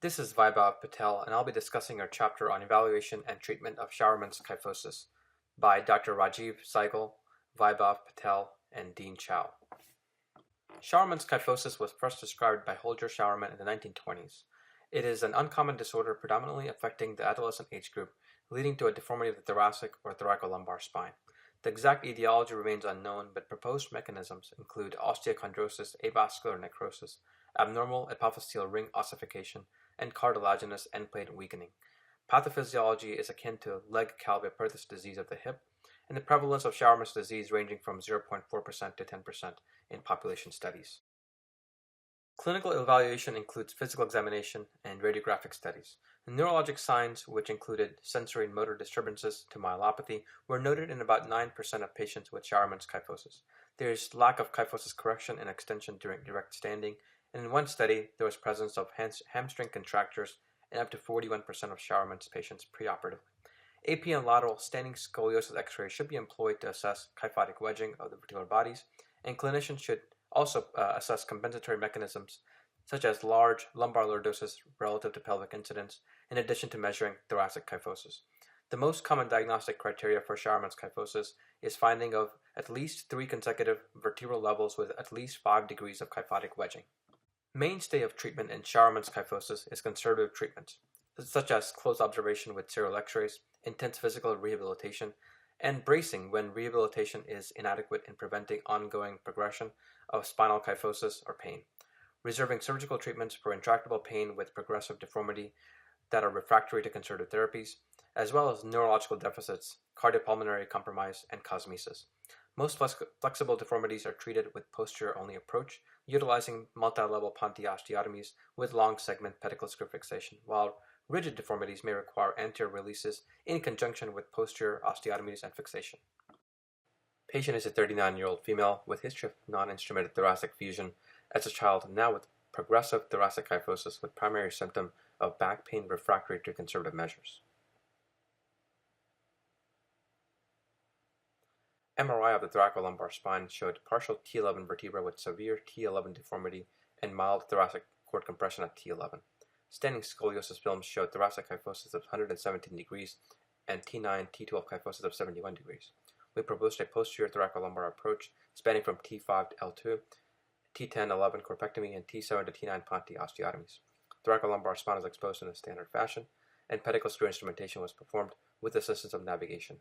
This is Vaibhav Patel, and I'll be discussing our chapter on evaluation and treatment of Scheuermann's kyphosis by Dr. Rajiv Saigal, Vaibhav Patel, and Dean Chow. Scheuermann's kyphosis was first described by Holger Scheuermann in the 1920s. It is an uncommon disorder predominantly affecting the adolescent age group, leading to a deformity of the thoracic or thoracolumbar spine. The exact etiology remains unknown, but proposed mechanisms include osteochondrosis, avascular necrosis, abnormal epiphyseal ring ossification, and cartilaginous end plate weakening. Pathophysiology is akin to leg calviparous disease of the hip, and the prevalence of Scheuermann's disease ranging from 0.4% to 10% in population studies. Clinical evaluation includes physical examination and radiographic studies. The neurologic signs, which included sensory and motor disturbances to myelopathy, were noted in about 9% of patients with Scheuermann's kyphosis. There is lack of kyphosis correction and extension during direct standing, and in one study, there was presence of hamstring contractures in up to 41% of Scheuermann's patients preoperatively. AP and lateral standing scoliosis X-ray should be employed to assess kyphotic wedging of the vertebral bodies, and clinicians should also assess compensatory mechanisms such as large lumbar lordosis relative to pelvic incidence, in addition to measuring thoracic kyphosis. The most common diagnostic criteria for Scheuermann's kyphosis is finding of at least 3 consecutive vertebral levels with at least 5 degrees of kyphotic wedging. Mainstay of treatment in Scheuermann's kyphosis is conservative treatments, such as close observation with serial X-rays, intense physical rehabilitation, and bracing when rehabilitation is inadequate in preventing ongoing progression of spinal kyphosis or pain. Reserving surgical treatments for intractable pain with progressive deformity that are refractory to conservative therapies, as well as neurological deficits, cardiopulmonary compromise, and cosmesis. Most flexible deformities are treated with posterior-only approach, utilizing multi-level Ponti osteotomies with long segment pedicle screw fixation, while rigid deformities may require anterior releases in conjunction with posterior osteotomies and fixation. Patient is a 39-year-old female with history of non-instrumented thoracic fusion as a child, now with progressive thoracic kyphosis with primary symptom of back pain refractory to conservative measures. MRI of the thoracolumbar spine showed partial T11 vertebra with severe T11 deformity and mild thoracic cord compression at T11. Standing scoliosis films showed thoracic kyphosis of 117 degrees and T9, T12 kyphosis of 71 degrees. We proposed a posterior thoracolumbar approach spanning from T5 to L2, T10-11 corpectomy, and T7 to T9 Ponti osteotomies. Thoracolumbar spine was exposed in a standard fashion, and pedicle screw instrumentation was performed with assistance of navigation.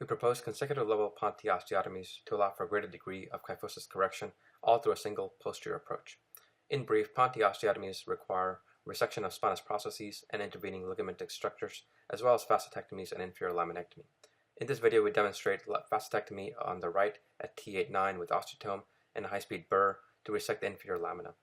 We proposed consecutive level Ponti osteotomies to allow for a greater degree of kyphosis correction, all through a single posterior approach. In brief, Ponti osteotomies require resection of spinous processes and intervening ligamentic structures, as well as facetectomies and inferior laminectomy. In this video, we demonstrate facetectomy on the right at T8-9 with osteotome and a high-speed burr to resect the inferior lamina.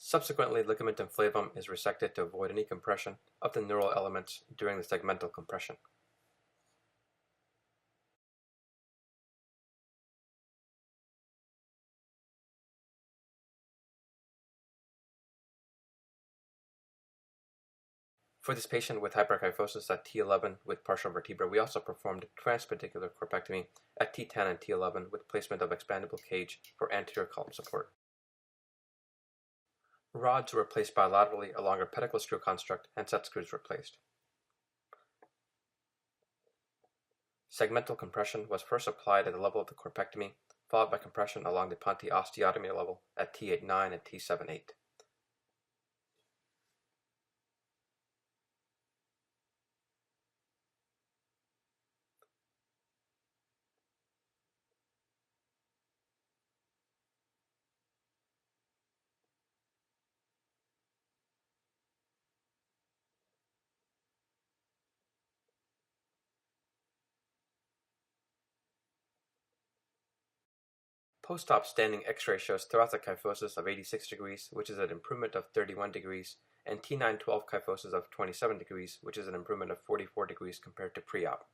Subsequently, ligamentum flavum is resected to avoid any compression of the neural elements during the segmental compression. For this patient with hyperkyphosis at T11 with partial vertebra, we also performed transpedicular corpectomy at T10 and T11 with placement of expandable cage for anterior column support. Rods were placed bilaterally along a pedicle screw construct and set screws were placed. Segmental compression was first applied at the level of the corpectomy, followed by compression along the Ponti osteotomy level at T8-9 and T7-8. Post-op standing X-ray shows thoracic kyphosis of 86 degrees, which is an improvement of 31 degrees, and T912 kyphosis of 27 degrees, which is an improvement of 44 degrees compared to pre-op.